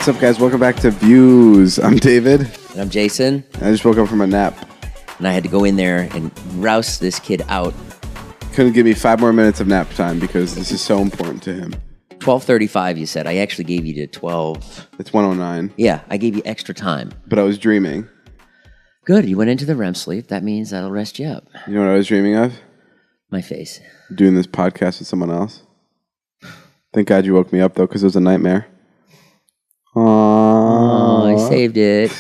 What's up, guys? Welcome back to Views. I'm David. And I'm Jason. I just woke up from a nap. And I had to go in there and rouse this kid out. Couldn't give me 5 more minutes of nap time because this is so important to him. 12:35, you said. I actually gave you to 12. It's 1:09. Yeah, I gave you extra time. But I was dreaming. Good. You went into the REM sleep. That means that'll rest you up. You know what I was dreaming of? My face. Doing this podcast with someone else. Thank God you woke me up, though, because it was a nightmare. Oh, I saved it.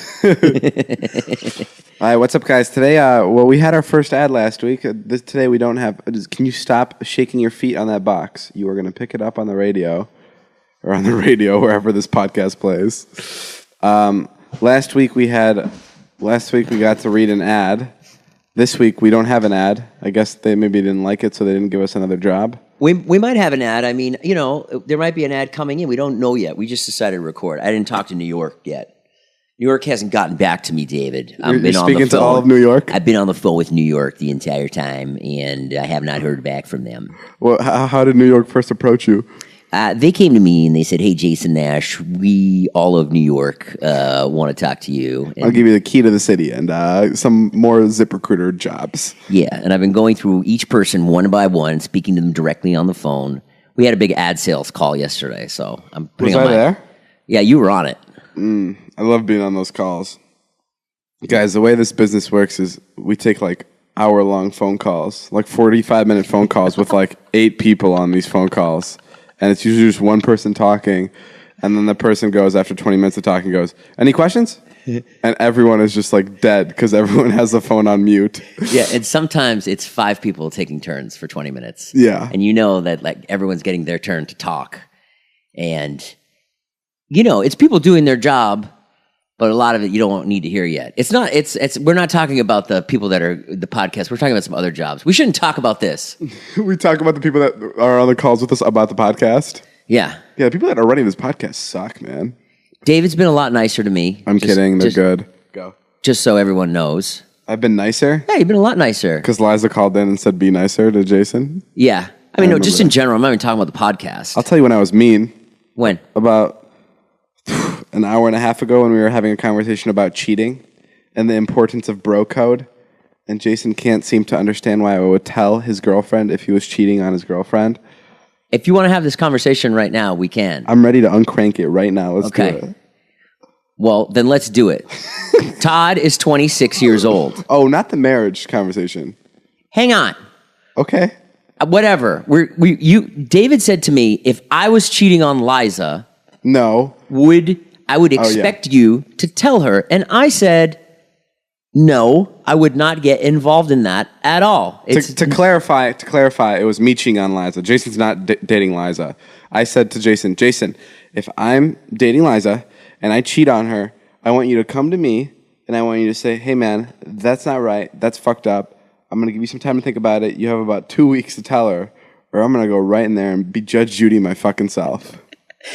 All right, what's up, guys? Today, we had our first ad last week. Today we don't have... Can you stop shaking your feet on that box? You are going to pick it up on the radio, or on the radio, wherever this podcast plays. Last week we got to read an ad. This week we don't have an ad. I guess they maybe didn't like it, so they didn't give us another job. We might have an ad. I mean, you know, there might be an ad coming in. We don't know yet. We just decided to record. I didn't talk to New York yet. New York hasn't gotten back to me, David. You're speaking to all of New York? I've been on the phone with New York the entire time, and I have not heard back from them. Well, how did New York first approach you? They came to me and they said, "Hey, Jason Nash, we, all of New York, want to talk to you." And I'll give you the key to the city and some more ZipRecruiter jobs. yeah, and I've been going through each person one by one, speaking to them directly on the phone. We had a big ad sales call yesterday, so I'm putting Was I there? Yeah, you were on it. I love being on those calls. Guys, the way this business works is we take like hour-long phone calls, like 45-minute phone calls with like 8 people on these phone calls. And it's usually just one person talking, and then the person goes, after 20 minutes of talking, goes, "Any questions?" And everyone is just like dead because everyone has the phone on mute. Yeah, and sometimes it's 5 people taking turns for 20 minutes. Yeah. And you know that like everyone's getting their turn to talk. And, you know, it's people doing their job, but a lot of it you don't need to hear yet. We're not talking about the people that are the podcast. We're talking about some other jobs. We shouldn't talk about this. We talk about the people that are on the calls with us about the podcast. Yeah. Yeah, the people that are running this podcast suck, man. David's been a lot nicer to me. I'm kidding. They're good. Go. Just so everyone knows. I've been nicer? Yeah, you've been a lot nicer. Because Liza called in and said, "Be nicer" to Jason? Yeah. I mean, no, just in general. I'm not even talking about the podcast. I'll tell you when I was mean. When? About an hour and a half ago when we were having a conversation about cheating and the importance of bro code. And Jason can't seem to understand why I would tell his girlfriend if he was cheating on his girlfriend. If you want to have this conversation right now, we can. I'm ready to uncrank it right now. Let's do it. Well, then let's do it. Todd is 26 years old. Oh, not the marriage conversation. Hang on. Okay. Whatever. David said to me, if I was cheating on Liza, no, I would expect you to tell her. And I said, no, I would not get involved in that at all. To clarify, it was me cheating on Liza. Jason's not dating Liza. I said to Jason, if I'm dating Liza and I cheat on her, I want you to come to me and I want you to say, "Hey man, that's not right. That's fucked up. I'm going to give you some time to think about it. You have about 2 weeks to tell her, or I'm going to go right in there and be Judge Judy my fucking self."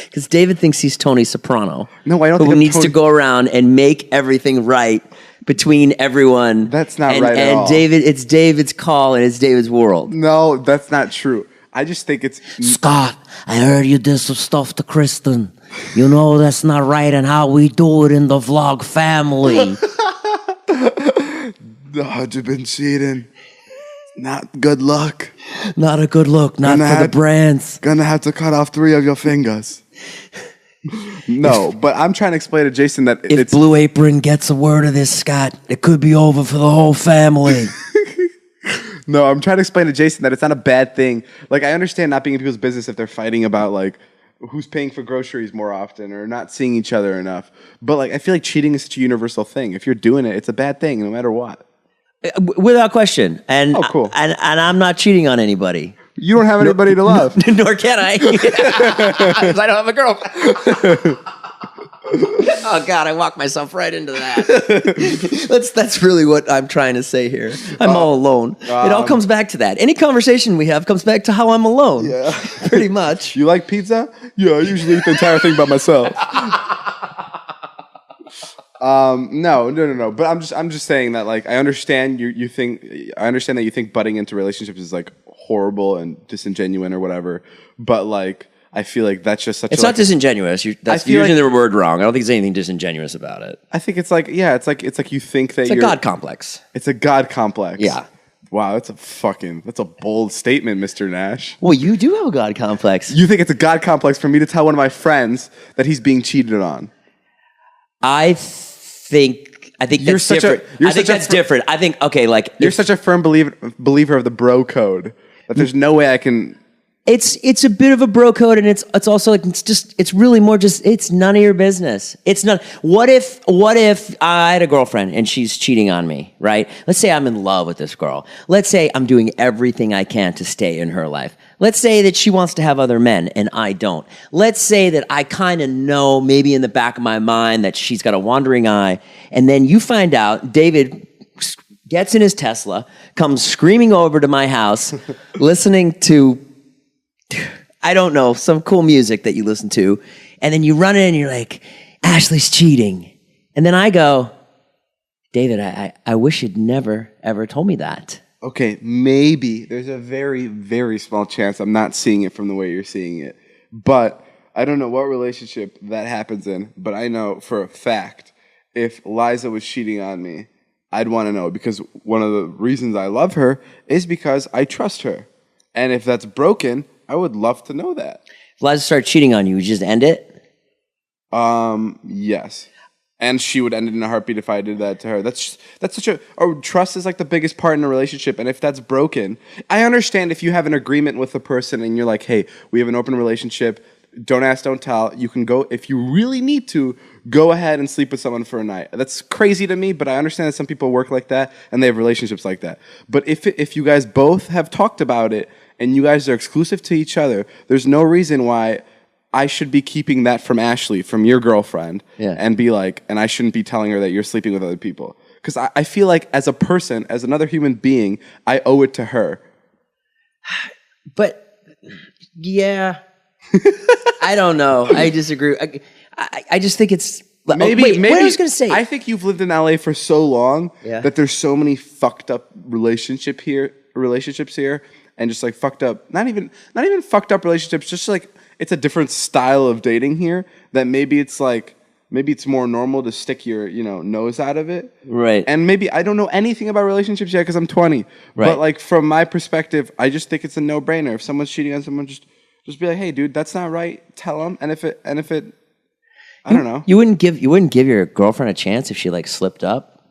Because David thinks he's Tony Soprano. No, I don't think who needs to go around and make everything right between everyone. That's not right at all. And David, it's David's call and it's David's world. No, that's not true. I just think it's... Scott, I heard you did some stuff to Kristen. You know that's not right and how we do it in the vlog family. No, you've been cheating. Not good luck. Not a good look. Not for the brands. Gonna have to cut off 3 of your fingers. No, but I'm trying to explain to Jason that if Blue Apron gets a word of this, Scott, it could be over for the whole family. No, I'm trying to explain to Jason that it's not a bad thing. Like, I understand not being in people's business if they're fighting about, like, who's paying for groceries more often or not seeing each other enough. But, like, I feel like cheating is such a universal thing. If you're doing it, it's a bad thing no matter what. Without question. And, oh, cool. And I'm not cheating on anybody. You don't have anybody to love. Nor can I. Because I don't have a girlfriend. Oh, God, I walked myself right into that. That's really what I'm trying to say here. I'm all alone. It all comes back to that. Any conversation we have comes back to how I'm alone. Yeah. Pretty much. You like pizza? Yeah, I usually eat the entire thing by myself. No. But I'm just saying that, like, I understand that you think butting into relationships is like horrible and disingenuous or whatever. But like, I feel like that's just such. It's not disingenuous. That's using the word wrong. I don't think there's anything disingenuous about it. I think it's like it's like you think that it's a God complex. It's a God complex. Yeah. Wow, that's a bold statement, Mr. Nash. Well, you do have a God complex. You think it's a God complex for me to tell one of my friends that he's being cheated on? I think that's different. I think that's different. I think you're such a firm believer of the bro code that there's no way I can. It's a bit of a bro code, and it's also like it's really more just it's none of your business. It's not. What if I had a girlfriend and she's cheating on me, right? Let's say I'm in love with this girl. Let's say I'm doing everything I can to stay in her life. Let's say that she wants to have other men and I don't. Let's say that I kind of know maybe in the back of my mind that she's got a wandering eye, and then you find out David gets in his Tesla, comes screaming over to my house, listening to, I don't know, some cool music that you listen to, and then you run in and you're like, Ashley's cheating. And then I go, David, I wish you'd never, ever told me that. Okay, maybe there's a very, very small chance I'm not seeing it from the way you're seeing it. But I don't know what relationship that happens in, but I know for a fact if Liza was cheating on me, I'd want to know, because one of the reasons I love her is because I trust her. And if that's broken, I would love to know that. If Liza started cheating on you, would you just end it? Yes. And she would end it in a heartbeat if I did that to her. That's such a trust is like the biggest part in a relationship. And if that's broken, I understand if you have an agreement with the person and you're like, hey, we have an open relationship. Don't ask, don't tell. You can go, if you really need to, go ahead and sleep with someone for a night. That's crazy to me, but I understand that some people work like that and they have relationships like that. But if you guys both have talked about it and you guys are exclusive to each other, there's no reason why I should be keeping that from Ashley, from your girlfriend, and be like, and I shouldn't be telling her that you're sleeping with other people. Because I feel like as a person, as another human being, I owe it to her. But, yeah... I don't know. I disagree. I just think it's... Maybe, what I was going to say... I think you've lived in LA for so long that there's so many fucked up relationships here, and just like fucked up, not even fucked up relationships, just like it's a different style of dating here that maybe it's more normal to stick your nose out of it. Right. And maybe I don't know anything about relationships yet because I'm 20. Right. But like from my perspective, I just think it's a no-brainer. If someone's cheating on someone, just be like, hey, dude, that's not right. Tell them. And if it, I don't know. You wouldn't give your girlfriend a chance if she like slipped up?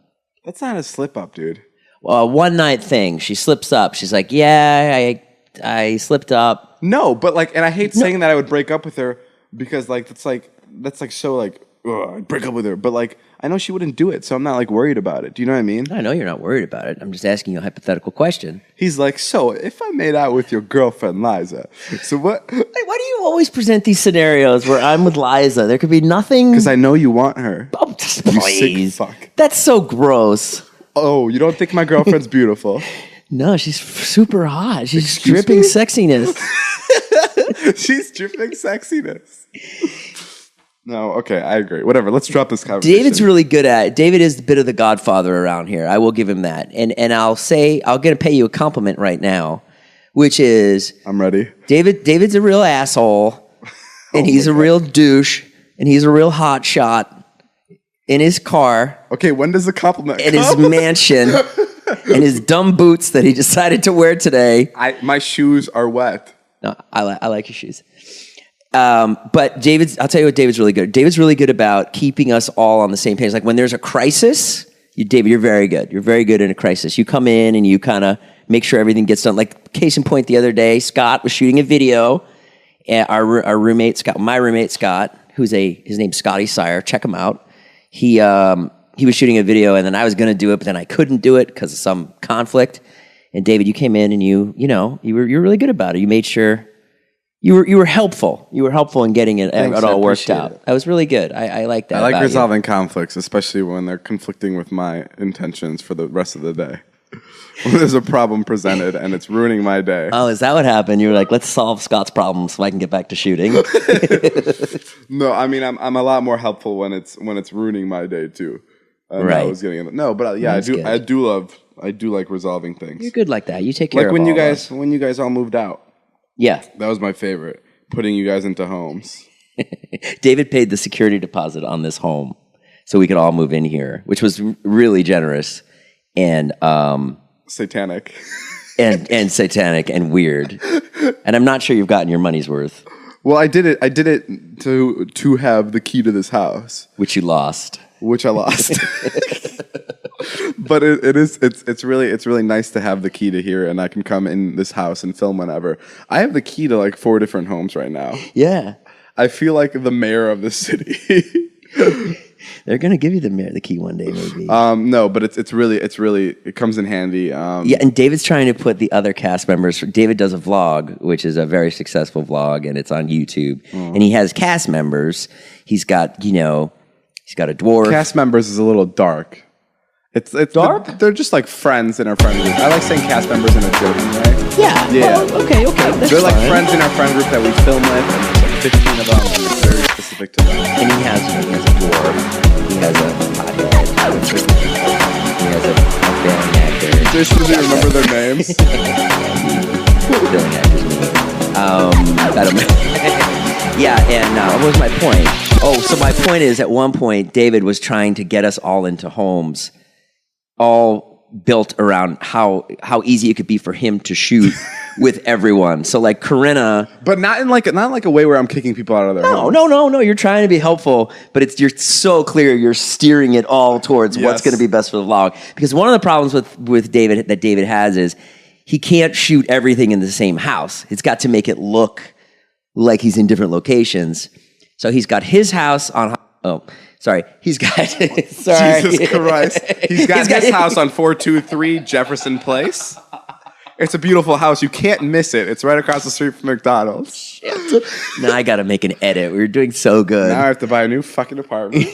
That's not a slip up, dude. Well, a one night thing. She slips up. She's like, yeah, I slipped up. No, but like, and I hate saying that I would break up with her because like that's so like, ugh, I'd break up with her. But like, I know she wouldn't do it, so I'm not like worried about it. Do you know what I mean? I know you're not worried about it. I'm just asking you a hypothetical question. He's like, so if I made out with your girlfriend Liza, so what? Why do you always present these scenarios where I'm with Liza? There could be nothing. Because I know you want her. Oh, please. You sick fuck. That's so gross. Oh, you don't think my girlfriend's beautiful? No, she's super hot. She's dripping sexiness. She's dripping sexiness. No, okay, I agree. Whatever, let's drop this conversation. David's really good at it. David is a bit of the godfather around here. I will give him that. And I'll going to pay you a compliment right now, which is... I'm ready. David's a real asshole, and he's a real douche, and he's a real hot shot in his car. Okay, when does the compliment come? In his mansion, and his dumb boots that he decided to wear today. My shoes are wet. No, I like your shoes. But I'll tell you what David's really good. David's really good about keeping us all on the same page. Like when there's a crisis, David, you're very good. You're very good in a crisis. You come in and you kind of make sure everything gets done. Like case in point, the other day, Scott was shooting a video. And our roommate Scott, my roommate Scott, his name's Scotty Sire. Check him out. He was shooting a video, and then I was going to do it, but then I couldn't do it because of some conflict. And David, you came in and you were really good about it. You made sure. You were helpful. You were helpful in getting it all worked out. That was really good. I like that. I like resolving conflicts, especially when they're conflicting with my intentions for the rest of the day. When there's a problem presented and it's ruining my day. Oh, is that what happened? You were like, let's solve Scott's problem so I can get back to shooting. No, I mean I'm a lot more helpful when it's ruining my day too. Right. I was getting no, but yeah, I do like resolving things. You're good like that. You take care of when you guys all moved out. Yeah. That was my favorite. putting you guys into homes. David paid the security deposit on this home so we could all move in here, which was really generous and Satanic. and satanic and weird. And I'm not sure you've gotten your money's worth. Well, I did it to have the key to this house, Which you lost. which I lost. But it's really nice to have the key to here, and I can come in this house and film whenever. I have the key to like 4 different homes right now. Yeah. I feel like the mayor of the city. They're going to give you the key one day, maybe. No, but it comes in handy. Yeah, and David's trying to put the other cast members. David does a vlog, which is a very successful vlog, and it's on YouTube. And he has cast members. He's got, he's got a dwarf. Cast members is a little dark. It's Dark? They're just like friends in our friend group. I like saying cast members in a joking way. Yeah. Yeah. Oh, okay. That's They're like fine. friends in our friend group that we film with, and there's like 15 of them. And it's very specific to them. And he has a dwarf. He has a pothead. He has a failing actor. Jason, do you remember their names? Failing actor's name. I don't know. Yeah, and what was my point? Oh, so my point is, at one point, David was trying to get us all into homes, all built around how easy it could be for him to shoot with everyone. So like Corinna, But not in like a way where I'm kicking people out of their homes. no. You're trying to be helpful, but you're so clear. You're steering it all towards what's Yes. going to be best for the vlog. Because one of the problems with David that David has is he can't shoot everything in the same house. It's got to make it look like he's in different locations. So he's got his house on. Oh, sorry. He's got. Sorry. Jesus Christ. He's got his house on 423 Jefferson Place. It's a beautiful house. You can't miss it. It's right across the street from McDonald's. Now I got to make an edit. We were doing so good. Now I have to buy a new fucking apartment.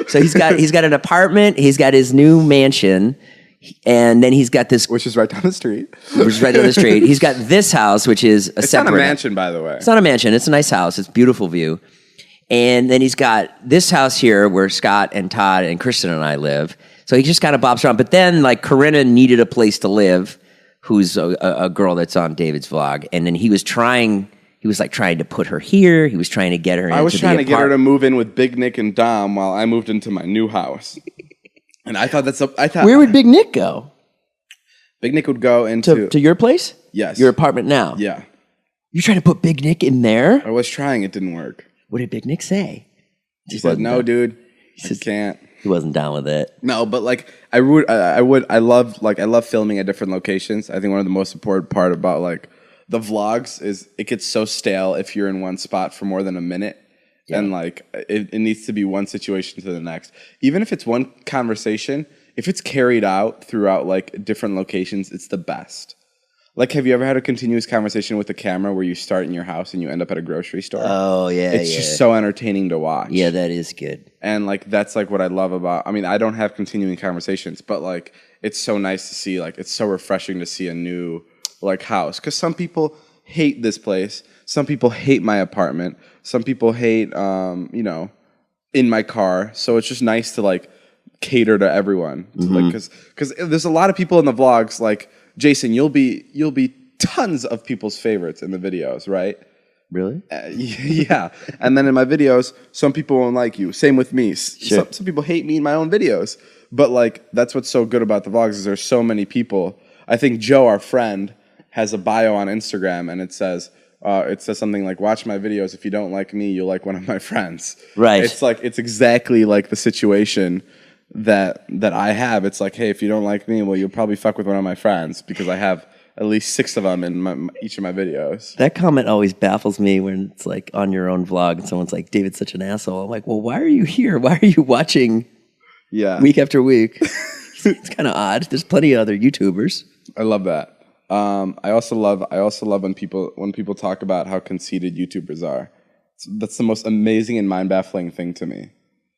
So he's got an apartment. He's got his new mansion, and then he's got this, Which is right down the street. which is right down the street. He's got this house, which is It's separate. not a mansion, by the way. It's not a mansion. It's a nice house. It's a beautiful view. And then he's got this house here where Scott and Todd and Kristen and I live. So he just kind of bobs around. But then, like, Corinna needed a place to live, who's a girl that's on David's vlog. And then he was trying to put her here. He was trying to get her into the I was trying to get her to apartment. move in with Big Nick and Dom while I moved into my new house. And I thought Where would Big Nick go? Big Nick would go into To your place? Yes. Your apartment now? Yeah. You're trying to put Big Nick in there? I was trying, it didn't work. What did Big Nick say? He said, "No, dude. I can't." He wasn't down with it. No, but like I love filming at different locations. I think one of the most important part about like the vlogs is it gets so stale if you're in one spot for more than a minute. Yeah. And like it needs to be one situation to the next. Even if it's one conversation, if it's carried out throughout like different locations, it's the best. Like, have you ever had a continuous conversation with the camera where you start in your house and you end up at a grocery store? Oh, yeah, It's just so entertaining to watch. Yeah, that is good. And, like, that's, like, what I love about... I mean, I don't have continuing conversations, but, like, it's so nice to see, like, it's so refreshing to see a new, like, house. Because some people hate this place. Some people hate my apartment. Some people hate, in my car. So it's just nice to, like, cater to everyone. Because there's a lot of people in the vlogs, like... Jason, you'll be tons of people's favorites in the videos, right? Really? Yeah. And then in my videos, some people won't like you. Same with me. Sure. Some people hate me in my own videos. But like that's what's so good about the vlogs is there's so many people. I think Joe, our friend, has a bio on Instagram and it says something like, "Watch my videos. If you don't like me, you'll like one of my friends." Right. It's exactly like the situation that I have. It's like, hey, if you don't like me, well, you'll probably fuck with one of my friends because I have at least 6 of them in each of my videos. That comment always baffles me when it's like on your own vlog and someone's like, "David's such an asshole." I'm like, well, why are you here? Why are you watching week after week? It's kind of odd. There's plenty of other YouTubers. I love that. I also love when people talk about how conceited YouTubers are. That's the most amazing and mind-baffling thing to me.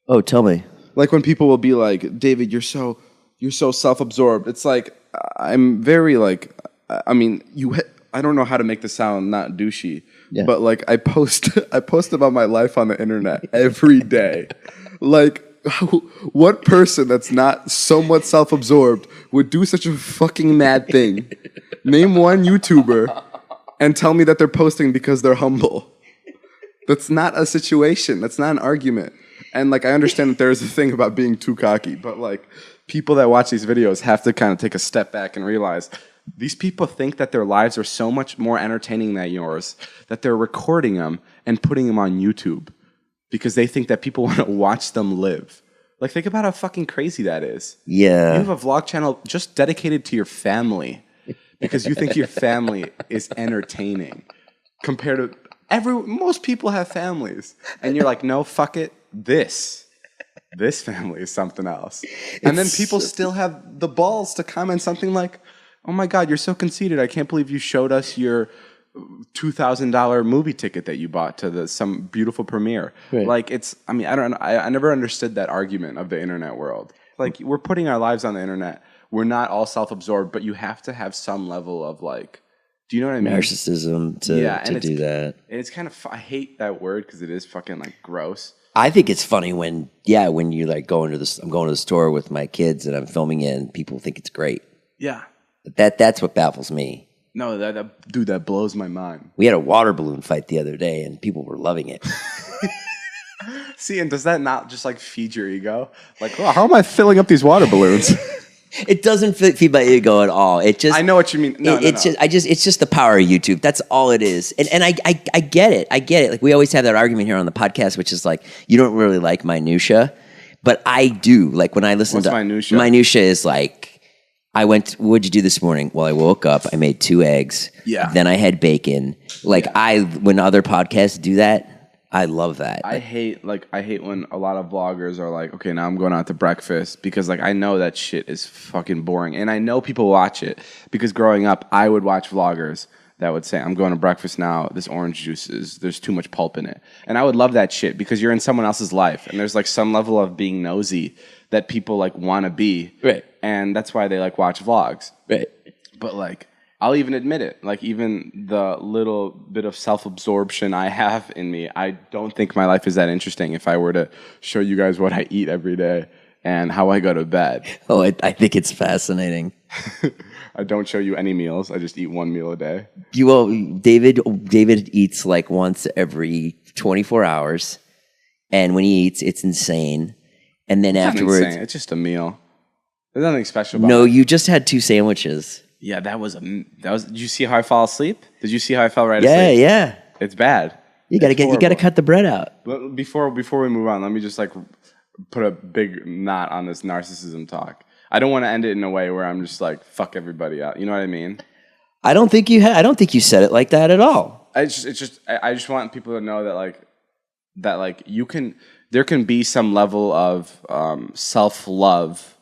Oh, tell me. Like when people will be like, "David, you're so self-absorbed." It's like I'm very like, I mean, I don't know how to make this sound not douchey, but like I post about my life on the internet every day. Like, what person that's not somewhat self-absorbed would do such a fucking mad thing? Name one YouTuber and tell me that they're posting because they're humble. That's not a situation. That's not an argument. And like I understand that there is a thing about being too cocky, but like people that watch these videos have to kind of take a step back and realize these people think that their lives are so much more entertaining than yours that they're recording them and putting them on YouTube because they think that people want to watch them live. Like, think about how fucking crazy that is. Yeah. You have a vlog channel just dedicated to your family because you think your family is entertaining compared to most people have families. And you're like, no, fuck it. This family is something else. And then people still have the balls to comment something like, oh my God, you're so conceited. I can't believe you showed us your $2,000 movie ticket that you bought to some beautiful premiere. Right. Like I never understood that argument of the internet world. Like we're putting our lives on the internet. We're not all self-absorbed, but you have to have some level of like, do you know what I mean? Narcissism to do that. And it's kind of, I hate that word because it is fucking like gross. I think it's funny when you like I'm going to the store with my kids and I'm filming it and people think it's great. Yeah. That's what baffles me. No, that blows my mind. We had a water balloon fight the other day, and people were loving it. See, and does that not just like feed your ego? Like, oh, how am I filling up these water balloons? It doesn't feed my ego at all. It just, I know what you mean. It's just the power of YouTube. That's all it is. And I get it. I get it. Like we always have that argument here on the podcast, which is like you don't really like minutia, but I do. Like when I listen to minutia? Minutia is like. What'd you do this morning? Well, I woke up, I made 2 eggs. Yeah. Then I had bacon. Like when other podcasts do that, I love that. I hate when a lot of vloggers are like, okay, now I'm going out to breakfast because like I know that shit is fucking boring. And I know people watch it because growing up, I would watch vloggers that would say, I'm going to breakfast now, this orange juice there's too much pulp in it. And I would love that shit because you're in someone else's life and there's like some level of being nosy that people like want to be. Right. And that's why they like watch vlogs. Right. But like, I'll even admit it. Like even the little bit of self-absorption I have in me, I don't think my life is that interesting if I were to show you guys what I eat every day and how I go to bed. Oh, I think it's fascinating. I don't show you any meals. I just eat 1 meal a day. David eats like once every 24 hours. And when he eats, it's insane. And then afterwards, insane. It's just a meal. There's nothing special about it. No, you just had 2 sandwiches. Yeah, that was. Did you see how I fall asleep? Did you see how I fell right asleep? Yeah. It's bad. You gotta cut the bread out. But before we move on, let me just like put a big knot on this narcissism talk. I don't want to end it in a way where I'm just like fuck everybody out. You know what I mean? I don't think you said it like that at all. I just want people to know that there can be some level of self-love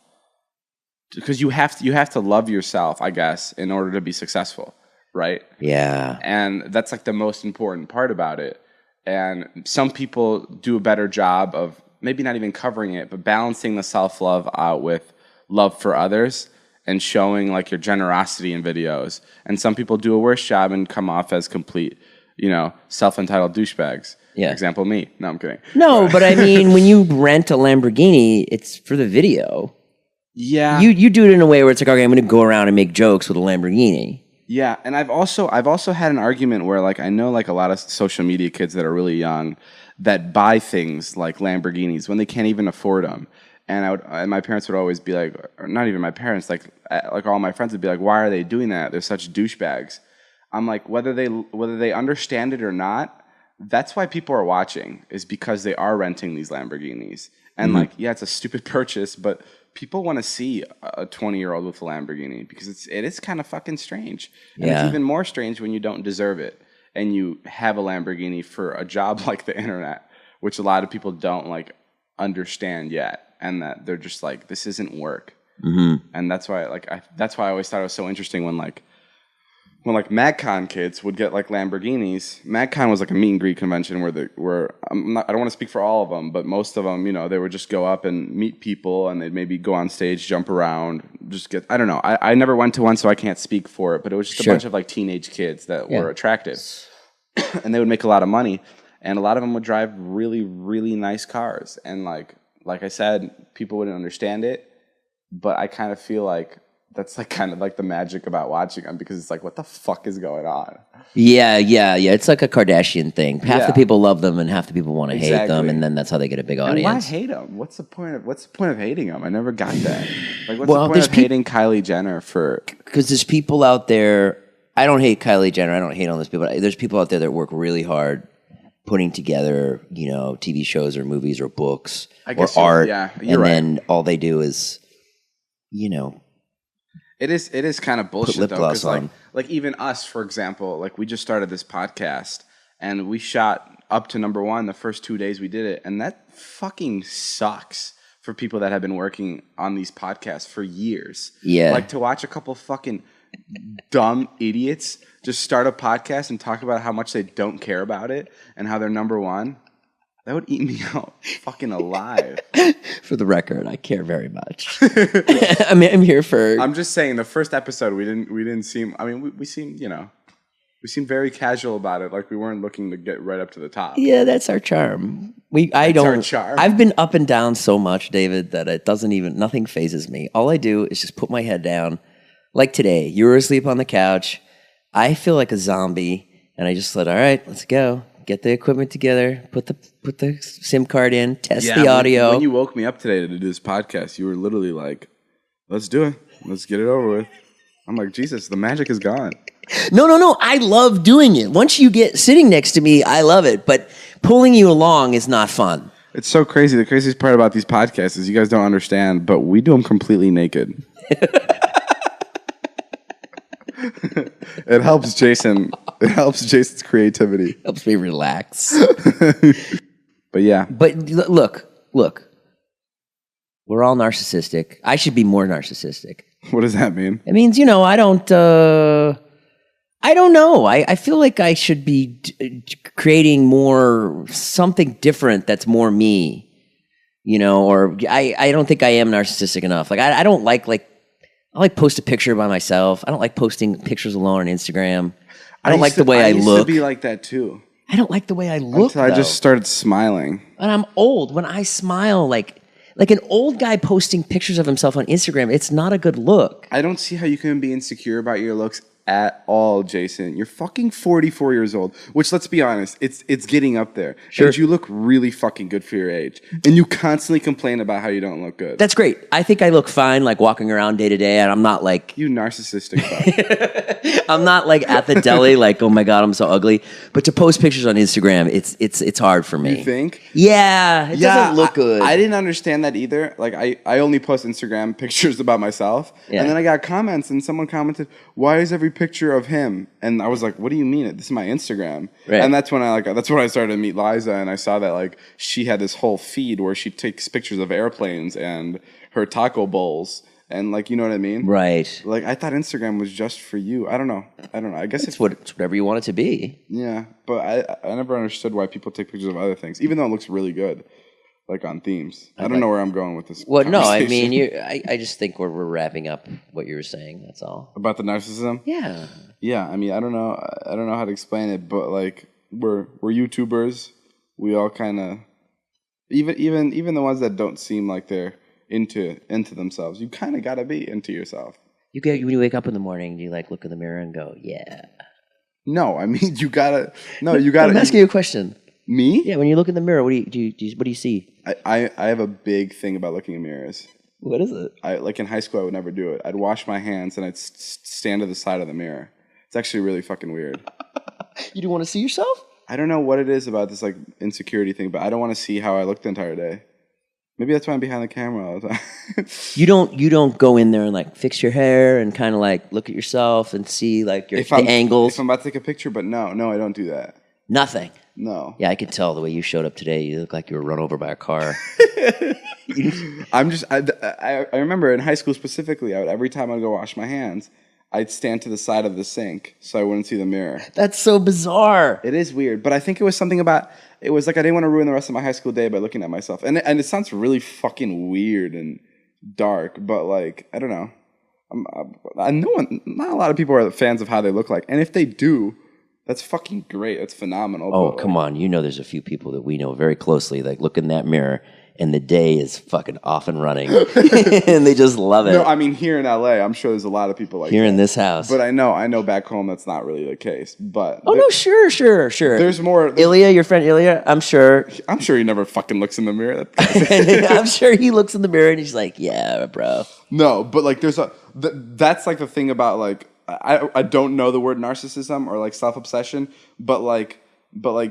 because you have to love yourself, I guess, in order to be successful, right? Yeah. And that's like the most important part about it. And some people do a better job of maybe not even covering it, but balancing the self-love out with love for others and showing like your generosity in videos. And some people do a worse job and come off as complete, self-entitled douchebags. Yeah. Example, me. No, I'm kidding. No, but I mean, when you rent a Lamborghini, it's for the video. Yeah. You do it in a way where it's like, okay, I'm going to go around and make jokes with a Lamborghini. Yeah, and I've also had an argument where like I know like a lot of social media kids that are really young that buy things like Lamborghinis when they can't even afford them. And my parents would always be like, or not even my parents, like all my friends would be like, why are they doing that? They're such douchebags. I'm like, whether they understand it or not, that's why people are watching, is because they are renting these Lamborghinis. And like, yeah, it's a stupid purchase, but people want to see a 20-year-old with a Lamborghini because it is kind of fucking strange. And it's even more strange when you don't deserve it and you have a Lamborghini for a job like the internet, which a lot of people don't like understand yet. And that they're just like, this isn't work. Mm-hmm. And that's why I always thought it was so interesting when MagCon kids would get like Lamborghinis. MagCon was like a meet and greet convention where I don't want to speak for all of them, but most of them, they would just go up and meet people and they'd maybe go on stage, jump around, I don't know. I never went to one, so I can't speak for it, but it was just a bunch of like teenage kids that were attractive and they would make a lot of money. And a lot of them would drive really, really nice cars. And like I said, people wouldn't understand it, but I kind of feel like that's like kind of like the magic about watching them, because it's like, what the fuck is going on? Yeah. It's like a Kardashian thing. Half Yeah. the people love them, and half the people want to hate them, Exactly. and then that's how they get a big And audience. why hate them? What's the point of hating them? I never got that. Like, what's Well, the point there's of hating Kylie Jenner for? Because there's people out there. I don't hate Kylie Jenner. I don't hate all those people. There's people out there that work really hard putting together, TV shows or movies or books or art. Yeah, you're and right. then all they do is, It is kind of bullshit lip though, gloss because on. like even us, for example, like we just started this podcast and we shot up to number 1 the first 2 days we did it, and that fucking sucks for people that have been working on these podcasts for years. Yeah. Like to watch a couple fucking dumb idiots just start a podcast and talk about how much they don't care about it and how they're number 1. That would eat me out fucking alive. For the record, I care very much. I mean, I'm here for. I'm just saying, the first episode we didn't seem. I mean, we seemed we seemed very casual about it, like we weren't looking to get right up to the top. Yeah, that's our charm. Our charm. I've been up and down so much, David, that it doesn't even. Nothing phases me. All I do is just put my head down. Like today, you were asleep on the couch. I feel like a zombie, and I just said, "All right, let's go. Get the equipment together. Put the SIM card in. Test the audio." When you woke me up today to do this podcast, you were literally like, "Let's do it. Let's get it over with." I'm like, Jesus, the magic is gone. No. I love doing it. Once you get sitting next to me, I love it. But pulling you along is not fun. It's so crazy. The craziest part about these podcasts is you guys don't understand, but we do them completely naked. It helps Jason. It helps Jason's creativity. Helps me relax. But yeah. But look. We're all narcissistic. I should be more narcissistic. What does that mean? It means, I don't know. I feel like I should be creating something different that's more me, or I don't think I am narcissistic enough. Like, I don't I like post a picture by myself. I don't like posting pictures alone on Instagram. I don't like the way I look. I used to be like that too. I don't like the way I look, Until I just started smiling. And I'm old. When I smile, like an old guy posting pictures of himself on Instagram, it's not a good look. I don't see how you can be insecure about your looks at all, Jason. You're fucking 44 years old, which, let's be honest, it's getting up there. Sure. And you look really fucking good for your age. And you constantly complain about how you don't look good. That's great. I think I look fine, like walking around day to day, and I'm not like... You narcissistic fuck. I'm not like at the deli, like, oh my God, I'm so ugly. But to post pictures on Instagram, it's hard for me. You think? Yeah, it doesn't look good. I didn't understand that either. Like, I only post Instagram pictures about myself. Yeah. And then I got comments, and someone commented, "Why is every picture of him?" And I was like, "What do you mean? This is my Instagram." Right. And that's when I started to meet Liza, and I saw that like she had this whole feed where she takes pictures of airplanes and her taco bowls, and like, you know what I mean? Right. Like, I thought Instagram was just for you. I don't know. I guess It's whatever you want it to be. yeah, but I never understood why people take pictures of other things, even though it looks really good, like on themes. I don't know where I'm going with this. Well, no, I conversation. mean, I just think we're wrapping up what you were saying. That's all. About the narcissism. Yeah. Yeah, I mean, I don't know how to explain it, but like we're YouTubers. We all kind of, even the ones that don't seem like they're into themselves, you kind of got to be into yourself. When you wake up in the morning, do you like look in the mirror and go, yeah? No, I mean, you gotta. I'm asking you a question. Me? Yeah, when you look in the mirror, what do you see? I have a big thing about looking in mirrors. What is it? Like in high school, I would never do it. I'd wash my hands and I'd stand to the side of the mirror. It's actually really fucking weird. You don't want to see yourself? I don't know what it is about this like insecurity thing, but I don't want to see how I look the entire day. Maybe that's why I'm behind the camera all the time. You don't go in there and like fix your hair and kind of like look at yourself and see like the angles. If I'm about to take a picture, but no, I don't do that. Nothing. No. Yeah, I could tell the way you showed up today. You look like you were run over by a car. I remember in high school specifically, every time I'd go wash my hands, I'd stand to the side of the sink so I wouldn't see the mirror. That's so bizarre. It is weird, but I think it was something about, it was like I didn't want to ruin the rest of my high school day by looking at myself. And it sounds really fucking weird and dark, but like, I don't know. Not a lot of people are fans of how they look like. And if they do, that's fucking great. That's phenomenal. Oh, come on. You know there's a few people that we know very closely that look in that mirror and the day is fucking off and running, and they just love it. No, I mean here in LA, I'm sure there's a lot of people like here that. In this house. But I know back home that's not really the case. But no, sure. There's more. Ilya, your friend Ilya, I'm sure he never fucking looks in the mirror. I'm sure he looks in the mirror and he's like, yeah, bro. No, but like that's like the thing about like I don't know the word narcissism or like self-obsession, but like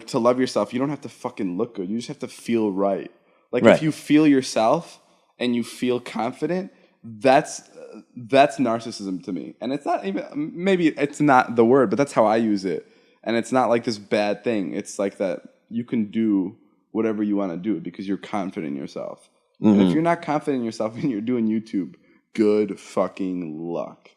to love yourself, you don't have to fucking look good. You just have to feel right. Like if you feel yourself and you feel confident, that's narcissism to me. And it's not even, maybe it's not the word, but that's how I use it. And it's not like this bad thing. It's like that you can do whatever you want to do because you're confident in yourself. And if you're not confident in yourself and you're doing YouTube, good fucking luck.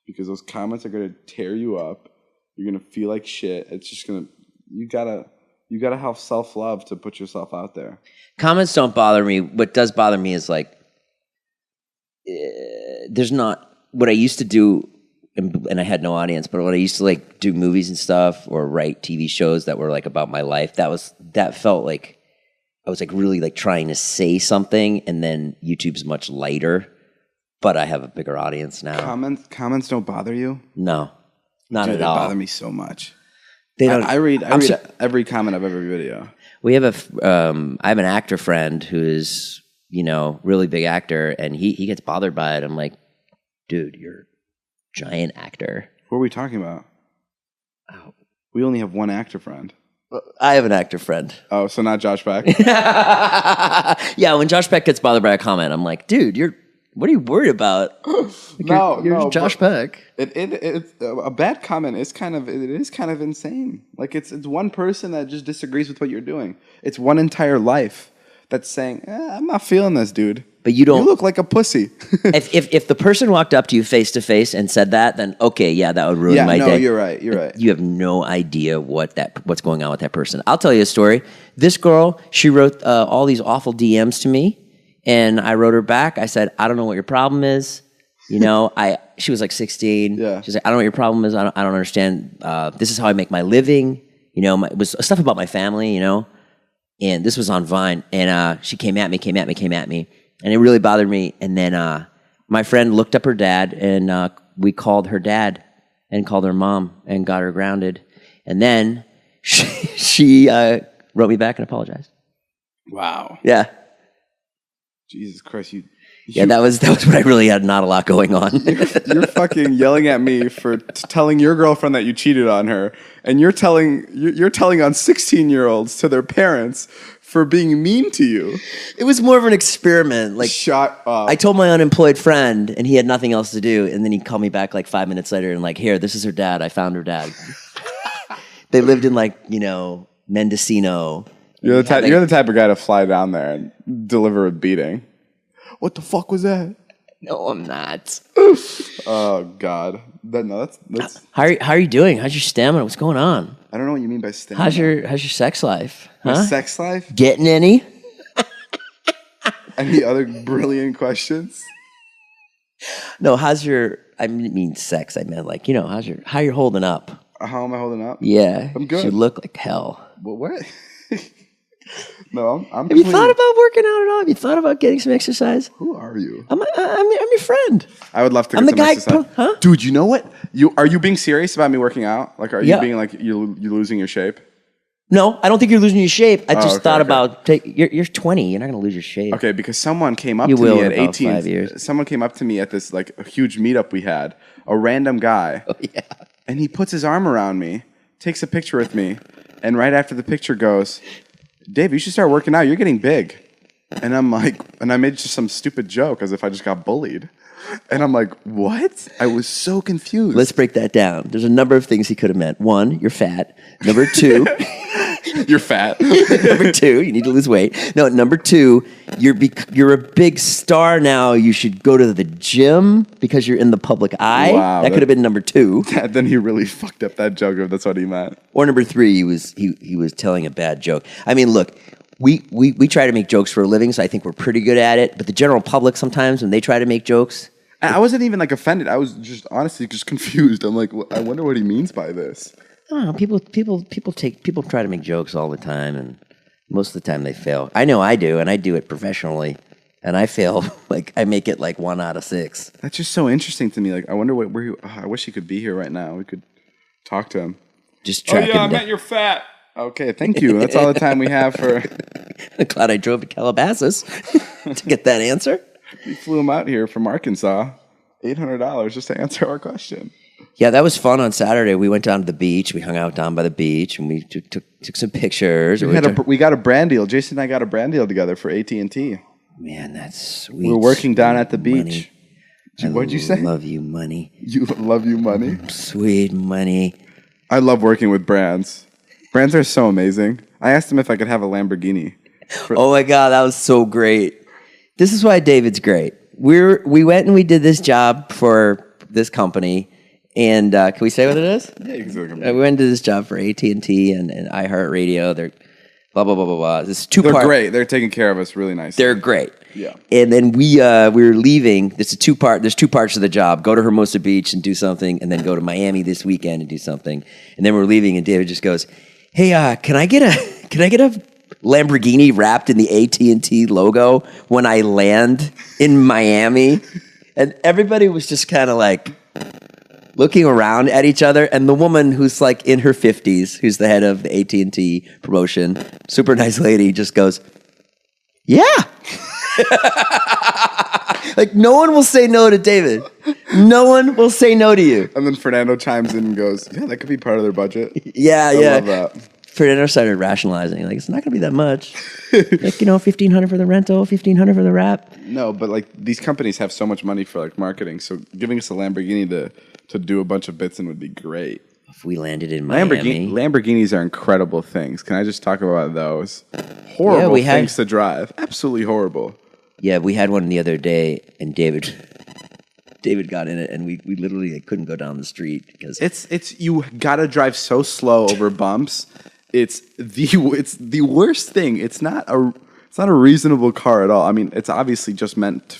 Because those comments are going to tear you up. You're going to feel like shit. It's just going to, you gotta have self-love to put yourself out there. Comments don't bother me. What does bother me is like, there's not, what I used to do, and I had no audience, but when I used to like do movies and stuff or write TV shows that were like about my life, that felt like I was like really like trying to say something, and then YouTube's much lighter, but I have a bigger audience now. Comments don't bother you? No, not at all. They bother me so much. They don't. I read every comment of every video. We have I have an actor friend who is, really big actor, and he gets bothered by it. I'm like, dude, you're a giant actor. Who are we talking about? Oh. We only have one actor friend. I have an actor friend. Oh, so not Josh Peck? Yeah, when Josh Peck gets bothered by a comment, I'm like, dude, what are you worried about? You're Josh Peck. It's a bad comment is kind of insane. Like it's one person that just disagrees with what you're doing. It's one entire life that's saying, I'm not feeling this, dude. But you don't. You look like a pussy. if the person walked up to you face to face and said that, then okay, yeah, that would ruin my day. You're right. You're right. You have no idea what's going on with that person. I'll tell you a story. This girl, she wrote all these awful DMs to me. And I wrote her back. I said, I don't know what your problem is. She was like 16. Yeah. She's like, I don't know what your problem is. I don't understand. This is how I make my living. It was stuff about my family, And this was on Vine. And she came at me. And it really bothered me. And then my friend looked up her dad, and we called her dad and called her mom and got her grounded. And then she wrote me back and apologized. Wow. Yeah. Jesus Christ, yeah, that was when I really had not a lot going on. You're fucking yelling at me for telling your girlfriend that you cheated on her, and you're telling on 16-year-olds to their parents for being mean to you. It was more of an experiment. Like, shut up. I told my unemployed friend, and he had nothing else to do, and then he called me back like 5 minutes later and like, here, this is her dad. I found her dad. They lived in Mendocino. You're the type of guy to fly down there and deliver a beating. What the fuck was that? No, I'm not. Oh God, that's. How are you doing? How's your stamina? What's going on? I don't know what you mean by stamina. How's your sex life? My sex life? Getting any? Any other brilliant questions? No, how's your? I mean sex. I meant like how you're holding up. How am I holding up? Yeah, I'm good. You look like hell. What? No, I'm. Have you thought about working out at all? Have you thought about getting some exercise? Who are you? I'm your friend. I would love to. I'm get the guy. exercise. Huh? Dude, you know what? Are you being serious about me working out? Like, are you being like you losing your shape? No, I don't think you're losing your shape. I just thought about you're 20. You're not going to lose your shape. Okay, because someone came up to me at 18. 5 years. Someone came up to me at this like a huge meetup we had. A random guy. Oh yeah. And he puts his arm around me, takes a picture with me, and right after the picture goes, Dave, you should start working out. You're getting big. And I'm like, and I made just some stupid joke as if I just got bullied. And I'm like, what? I was so confused. Let's break that down. There's a number of things he could have meant. One, you're fat. Number two, you're fat. Number two, you need to lose weight. No, number two, you're a big star now. You should go to the gym because you're in the public eye. Wow, that could have been number two. Then he really fucked up that joke if that's what he meant. Or number three, he was telling a bad joke. I mean, look, we try to make jokes for a living, so I think we're pretty good at it. But the general public sometimes when they try to make jokes, I wasn't even like offended. I was just honestly just confused. I'm like, I wonder what he means by this. I don't know. People try to make jokes all the time, and Most of the time they fail. I know I do, and I do it professionally. And I fail, like, I make it like 1 out of 6. That's just so interesting to me. Like, I wonder where he, I wish he could be here right now. We could talk to him. Just track him down. you're fat. Okay, thank you. That's all the time we have for... Glad I drove to Calabasas to get that answer. We flew him out here from Arkansas. $800 just to answer our question. Yeah, that was fun on Saturday. We went down to the beach. We hung out down by the beach, and we took some pictures. We got a brand deal. Jason and I got a brand deal together for AT&T. Man, that's sweet. We were working down at the beach. Money. What'd you say? Love you, money. You love you, money? Sweet money. I love working with brands. Brands are so amazing. I asked him if I could have a Lamborghini. Oh my God, that was so great. This is why David's great. We went and we did this job for this company. And can we say what it is? Yeah, exactly. We went to this job for AT&T and iHeartRadio. They're blah, blah, blah, blah, blah. This They're great. They're taking care of us really nicely. They're great. Yeah. And then we were leaving. There's two parts of the job. Go to Hermosa Beach and do something, and then go to Miami this weekend and do something. And then we're leaving, and David just goes, "Hey, can I get a Lamborghini wrapped in the AT&T logo when I land in Miami?" And everybody was just kind of like looking around at each other, and the woman who's like in her 50s, who's the head of the AT&T promotion, super nice lady, just goes, "Yeah." Like, no one will say no to David. No one will say no to you. And then Fernando chimes in and goes, "Yeah, that could be part of their budget." Yeah, I love that. Fernando started rationalizing, like, it's not going to be that much. Like, $1,500 for the rental, $1,500 for the wrap. No, but like these companies have so much money for like marketing, so giving us a Lamborghini to do a bunch of bits in would be great. If we landed in Miami. Lamborghinis are incredible things. Can I just talk about those? Horrible things to drive. Absolutely horrible. Yeah, we had one the other day, and David got in it, and we literally couldn't go down the street because it's you gotta drive so slow over bumps. It's the worst thing. It's not a reasonable car at all. I mean, it's obviously just meant,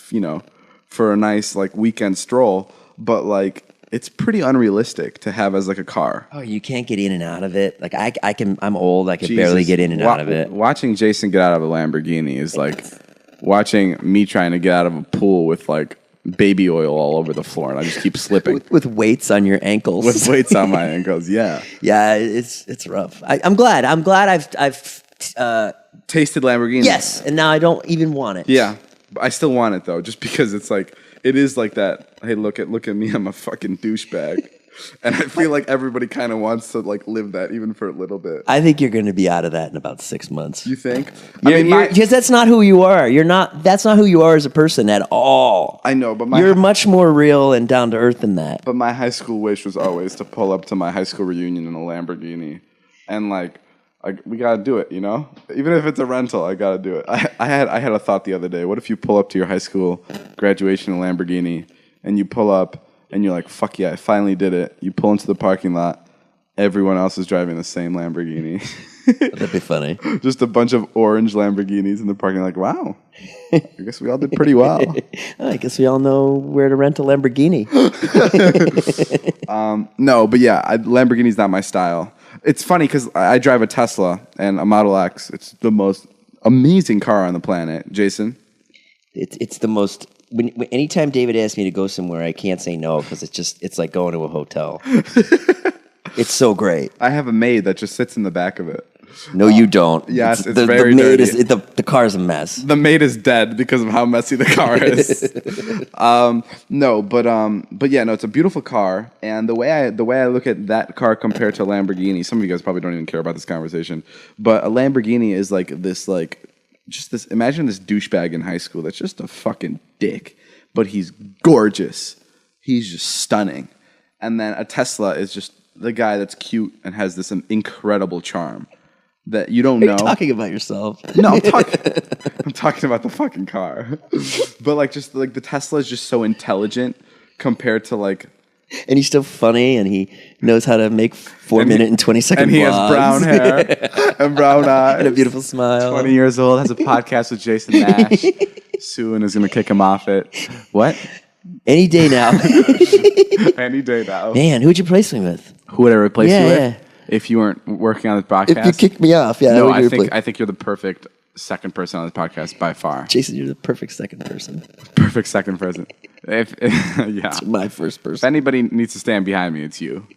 for a nice like weekend stroll, but like it's pretty unrealistic to have as like a car. Oh, you can't get in and out of it. Like I'm old. I can barely get in and out of it. Watching Jason get out of a Lamborghini is like watching me trying to get out of a pool with like baby oil all over the floor, and I just keep slipping with weights on your ankles. With weights on my ankles, yeah. Yeah, it's rough. I'm glad I've tasted Lamborghini. Yes, and now I don't even want it. Yeah, but I still want it though, just because it's like it is like that. Hey, look at me, I'm a fucking douchebag. And I feel like everybody kind of wants to like live that even for a little bit. I think you're going to be out of that in about 6 months. You think? Because that's not who you are. That's not who you are as a person at all. I know, but you're much more real and down to earth than that. But my high school wish was always to pull up to my high school reunion in a Lamborghini, and like we gotta do it, Even if it's a rental, I gotta do it. I had a thought the other day. What if you pull up to your high school graduation in a Lamborghini, and you pull up. And you're like, fuck yeah, I finally did it. You pull into the parking lot. Everyone else is driving the same Lamborghini. That'd be funny. Just a bunch of orange Lamborghinis in the parking lot. Like, wow. I guess we all did pretty well. I guess we all know where to rent a Lamborghini. No, but yeah, Lamborghini's not my style. It's funny because I drive a Tesla and a Model X. It's the most amazing car on the planet. Jason? It's the most... Anytime David asks me to go somewhere, I can't say no because it's like going to a hotel. It's so great. I have a maid that just sits in the back of it. No, you don't. Yes, it's very dirty. The car's a mess. The maid is dead because of how messy the car is. But yeah, it's a beautiful car. And the way I look at that car compared to a Lamborghini, some of you guys probably don't even care about this conversation, but a Lamborghini is like this imagine this douchebag in high school that's just a fucking dick, but he's gorgeous. He's just stunning. And then a Tesla is just the guy that's cute and has this incredible charm that you don't know. Are you talking about yourself? No, I'm talking about the fucking car. But like the Tesla is just so intelligent compared to like. And he's still funny, and he knows how to make 4-minute and 20-second And he has brown hair and brown eyes. And a beautiful smile. 20 years old, has a podcast with Jason Nash. Soon is going to kick him off it. What? Any day now. Any day now. Man, who'd you replace me with? Who would I replace you with? if you weren't working on this podcast. If you kicked me off, yeah. No, I think you're the perfect second person on this podcast by far. Jason, you're the perfect second person. Perfect second person. Yeah. It's my first If person. anybody needs to stand behind me, it's you.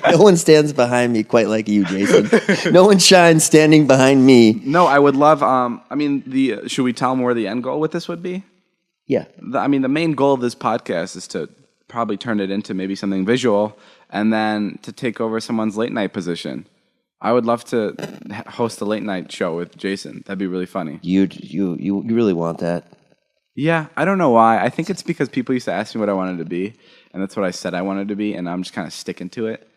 No one stands behind me quite like you, Jason. No one shines standing behind me. No, I would love. Should we tell them where the end goal with this would be? Yeah. The main goal of this podcast is to probably turn it into maybe something visual, and then to take over someone's late night position. I would love to host a late night show with Jason. That'd be really funny. You really want that? Yeah, I don't know why. I think it's because people used to ask me what I wanted to be, and that's what I said I wanted to be, and I'm just kind of sticking to it.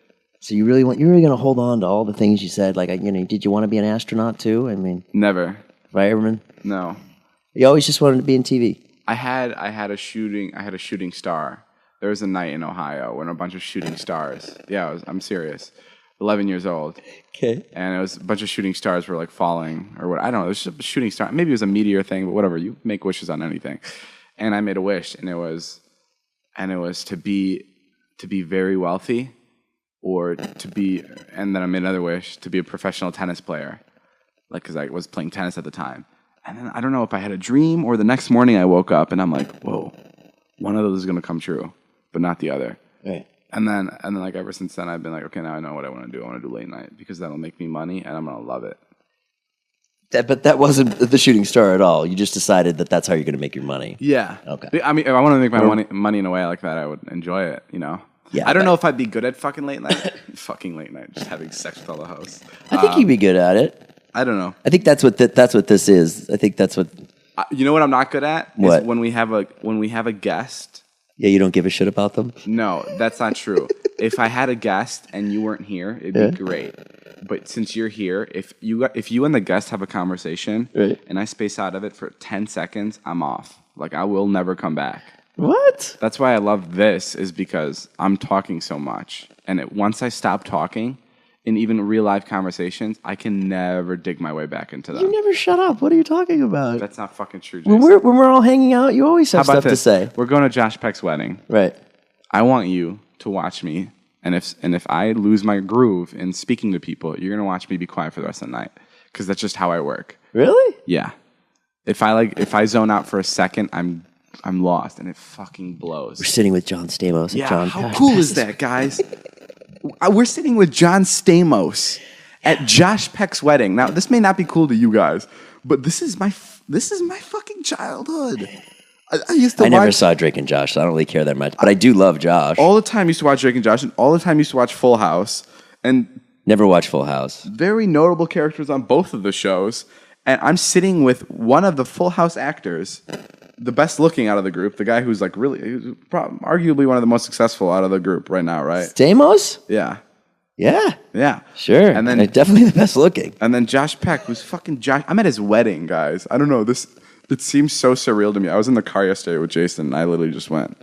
So you're really going to hold on to all the things you said? Like, did you want to be an astronaut too? I mean, never. Fireman? No. You always just wanted to be in TV. I had a shooting star. There was a night in Ohio when a bunch of shooting stars. Yeah, I'm serious. 11 years old. Okay. And it was a bunch of shooting stars were like falling or what. I don't know. It was just a shooting star. Maybe it was a meteor thing, but whatever. You make wishes on anything. And I made a wish, and it was to be very wealthy, or to be. And then I made another wish to be a professional tennis player, like because I was playing tennis at the time. And then I don't know if I had a dream or the next morning I woke up and I'm like, whoa, one of those is going to come true, but not the other. Right. And then like ever since then, I've been like, okay, now I know what I want to do. I want to do late night because that'll make me money and I'm going to love it. But that wasn't the shooting star at all. You just decided that that's how you're going to make your money. Yeah. Okay. I mean, if I want to make my money in a way like that, I would enjoy it, you know? Yeah. I don't know if I'd be good at fucking late night. Fucking late night, just having sex with all the hosts. I think you'd be good at it. I don't know. I think that's what this is. I think that's what. You know what I'm not good at? What? Is when we have a guest. Yeah, you don't give a shit about them? No, that's not true. If I had a guest and you weren't here, it'd be great. But since you're here, if you and the guest have a conversation, right, and I space out of it for 10 seconds, I'm off. Like, I will never come back. What? That's why I love this, is because I'm talking so much. And once I stop talking, in even real life conversations, I can never dig my way back into them. You never shut up. What are you talking about? That's not fucking true, Jason. When we're all hanging out, you always have stuff to say. We're going to Josh Peck's wedding. Right. I want you to watch me, and if I lose my groove in speaking to people, you're gonna watch me be quiet for the rest of the night, because that's just how I work. Really? Yeah. If I zone out for a second, I'm lost, and it fucking blows. We're sitting with John Stamos. Yeah. John How cool is that, guys? We're sitting with John Stamos at Josh Peck's wedding. Now, this may not be cool to you guys, but this is my fucking childhood. I never saw Drake and Josh, so I don't really care that much. But I do love Josh. All the time used to watch Drake and Josh, and all the time used to watch Full House. And never watched Full House. Very notable characters on both of the shows. And I'm sitting with one of the Full House actors, the best looking out of the group, the guy who's like arguably one of the most successful out of the group right now, right? Stamos? Yeah. Yeah. Yeah. Sure. And then definitely the best looking. And then Josh Peck, who's fucking Josh. I'm at his wedding, guys. I don't know. It seems so surreal to me. I was in the car yesterday with Jason, and I literally just went,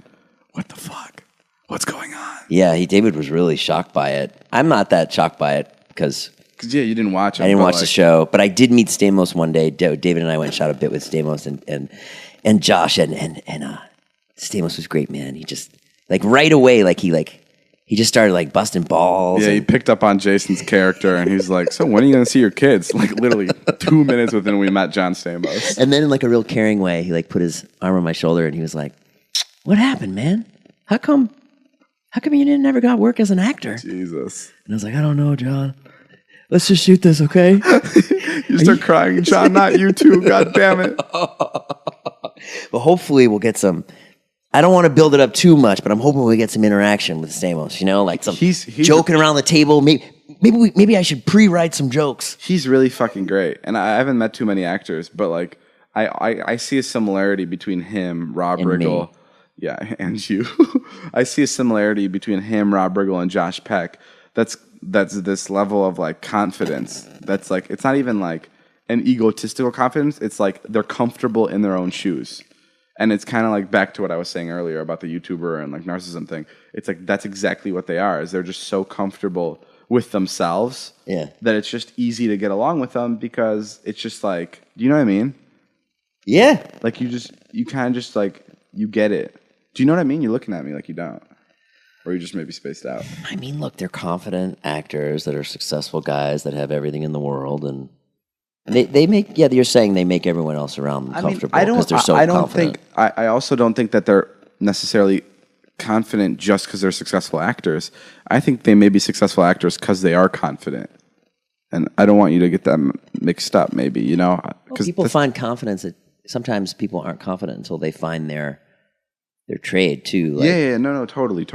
what the fuck? What's going on? Yeah, David was really shocked by it. I'm not that shocked by it because yeah, you didn't watch it. I didn't watch the show, but I did meet Stamos one day. David and I went and shot a bit with Stamos and Josh, and Stamos was great, man. He just right away, he just started busting balls. Yeah, he picked up on Jason's character, and he's like, so when are you going to see your kids? Like literally 2 minutes within we met John Stamos. And then in a real caring way, he put his arm on my shoulder and he was like, what happened, man? How come you never got work as an actor? Jesus. And I was like, I don't know, John. Let's just shoot this, okay? You start crying, John, not you too, God damn it. But hopefully we'll get some. I don't want to build it up too much, but I'm hoping we get some interaction with Stamos. Some he's joking around the table. Maybe I should pre-write some jokes. He's really fucking great, and I haven't met too many actors, but I see a similarity between him, Rob Riggle, yeah, and you. I see a similarity between him, Rob Riggle, and Josh Peck. That's this level of confidence. That's it's not even an egotistical confidence. It's they're comfortable in their own shoes. And it's kind of back to what I was saying earlier about the YouTuber and narcissism thing. It's that's exactly what they are. Is they're just so comfortable with themselves that it's just easy to get along with them, because it's just do you know what I mean? Yeah. You kind of just you get it. Do you know what I mean? You're looking at me like you don't. Or you just maybe spaced out? I mean, look, they're confident actors that are successful guys that have everything in the world, and they make. Yeah, you're saying they make everyone else around them comfortable because they're so confident. I also don't think that they're necessarily confident just because they're successful actors. I think they may be successful actors because they are confident. And I don't want you to get that mixed up, maybe, you know? Well, people find confidence that sometimes people aren't confident until they find their trade, too. Like, no, totally.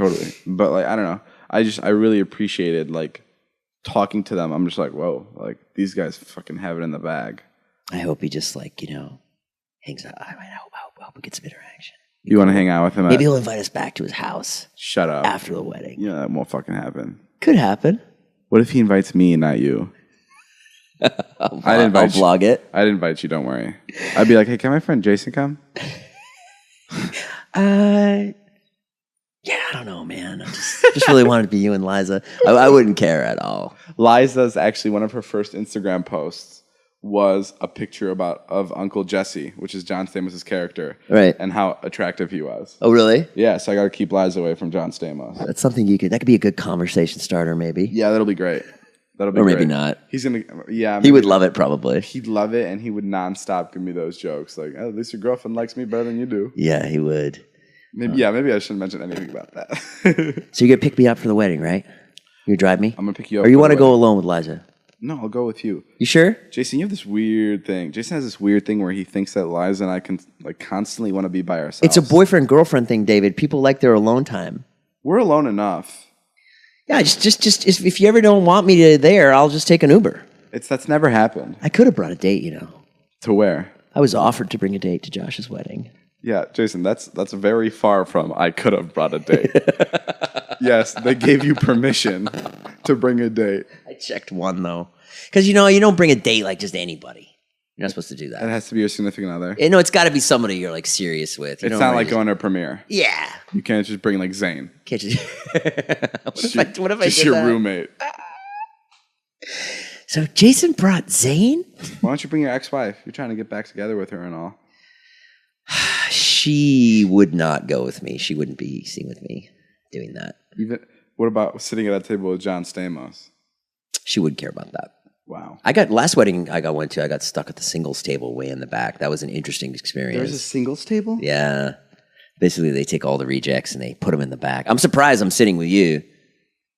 But, like, I don't know. I really appreciated, like, talking to them. I'm just like, whoa, like, these guys fucking have it in the bag. I hope he just, like, hangs out. I hope we get some interaction. You want to hang out with him? Maybe he'll invite us back to his house. Shut up. After the wedding. Yeah, that won't fucking happen. Could happen. What if he invites me and not you? I'll vlog it. I'd invite you, don't worry. I'd be like, hey, can my friend Jason come? Yeah, I don't know, man. I just really wanted to be you and Liza. I wouldn't care at all. Liza's actually, one of her first Instagram posts was a picture of Uncle Jesse, which is John Stamos' character. Right. And how attractive he was. Oh, really? Yeah, so I got to keep Liza away from John Stamos. That's something that could be a good conversation starter, maybe. Yeah, that'll be great. Or maybe not. He's gonna, yeah. He would love it, probably. He'd love it, and he would nonstop give me those jokes, like, oh, at least your girlfriend likes me better than you do. Yeah, he would. Maybe I shouldn't mention anything about that. So you're gonna pick me up for the wedding, right? You drive me? I'm gonna pick you up. Or you want to go alone with Liza? No, I'll go with you. You sure? Jason, you have this weird thing. Jason has this weird thing where he thinks that Liza and I can like constantly want to be by ourselves. It's a boyfriend-girlfriend thing, David. People like their alone time. We're alone enough. Yeah, just if you ever don't want me there, I'll just take an Uber. That's never happened. I could have brought a date, To where? I was offered to bring a date to Josh's wedding. Yeah, Jason, that's very far from I could have brought a date. Yes, they gave you permission to bring a date. I checked one though, because you don't bring a date like just anybody. You're not supposed to do that. It has to be your significant other. No, it's got to be somebody you're like serious with. It's not like going to a premiere. Yeah. You can't just bring like Zane. Can't you? What if I just did your that? roommate? So Jason brought Zane? Why don't you bring your ex-wife? You're trying to get back together with her and all. She would not go with me. She wouldn't be seen with me doing that. What about sitting at a table with John Stamos? She wouldn't care about that. Wow. Last wedding I went to, I got stuck at the singles table way in the back. That was an interesting experience. There's a singles table? Yeah. Basically, they take all the rejects and they put them in the back. I'm surprised I'm sitting with you.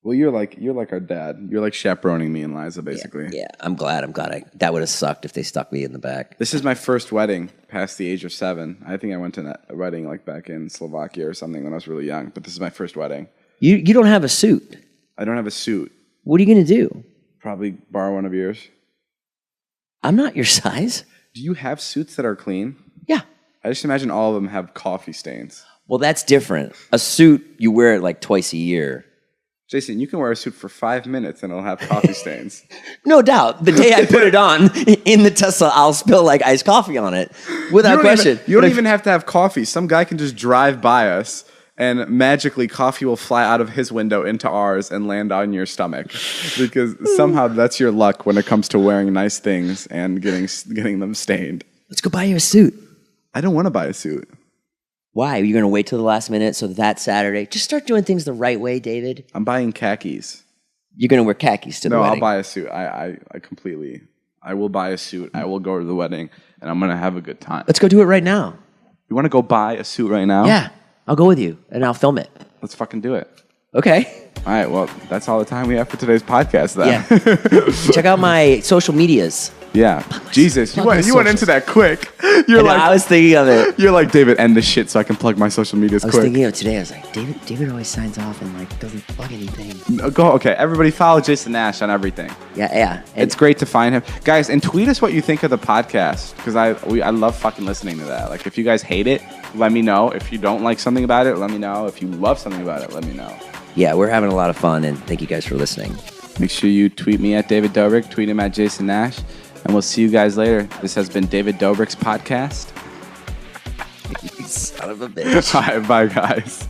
Well, you're like our dad. You're like chaperoning me and Liza, basically. Yeah. I'm glad. That would have sucked if they stuck me in the back. This is my first wedding past the age of 7. I think I went to a wedding like back in Slovakia or something when I was really young. But this is my first wedding. You don't have a suit. I don't have a suit. What are you going to do? Probably borrow one of yours. I'm not your size. Do you have suits that are clean? Yeah. I just imagine all of them have coffee stains. Well, that's different. A suit, you wear it like twice a year. Jason, you can wear a suit for 5 minutes and it'll have coffee stains. No doubt. The day I put it on in the Tesla, I'll spill like iced coffee on it without question. You don't even have to have coffee. Some guy can just drive by us and magically coffee will fly out of his window into ours and land on your stomach. Because somehow that's your luck when it comes to wearing nice things and getting them stained. Let's go buy you a suit. I don't want to buy a suit. Why? You're going to wait till the last minute so that Saturday? Just start doing things the right way, David. I'm buying khakis. You're going to wear khakis to the wedding? No, I'll buy a suit. I will buy a suit. I will go to the wedding, and I'm going to have a good time. Let's go do it right now. You want to go buy a suit right now? Yeah. I'll go with you, and I'll film it. Let's fucking do it. Okay. All right, well, that's all the time we have for today's podcast, then. Yeah. Check out my social medias. Yeah. Jesus, you went into that quick. I was thinking of it. You're like, David, end the shit so I can plug my social medias quick. I was thinking of it today. I was like, David always signs off and like doesn't plug anything. Okay, everybody follow Jason Nash on everything. Yeah. It's great to find him. Guys, and tweet us what you think of the podcast, because I love fucking listening to that. Like, if you guys hate it, let me know. If you don't like something about it, let me know. If you love something about it, let me know. Yeah, we're having a lot of fun, and thank you guys for listening. Make sure you tweet me at David Dobrik, tweet him at Jason Nash, and we'll see you guys later. This has been David Dobrik's podcast. You son of a bitch. All right, bye, guys.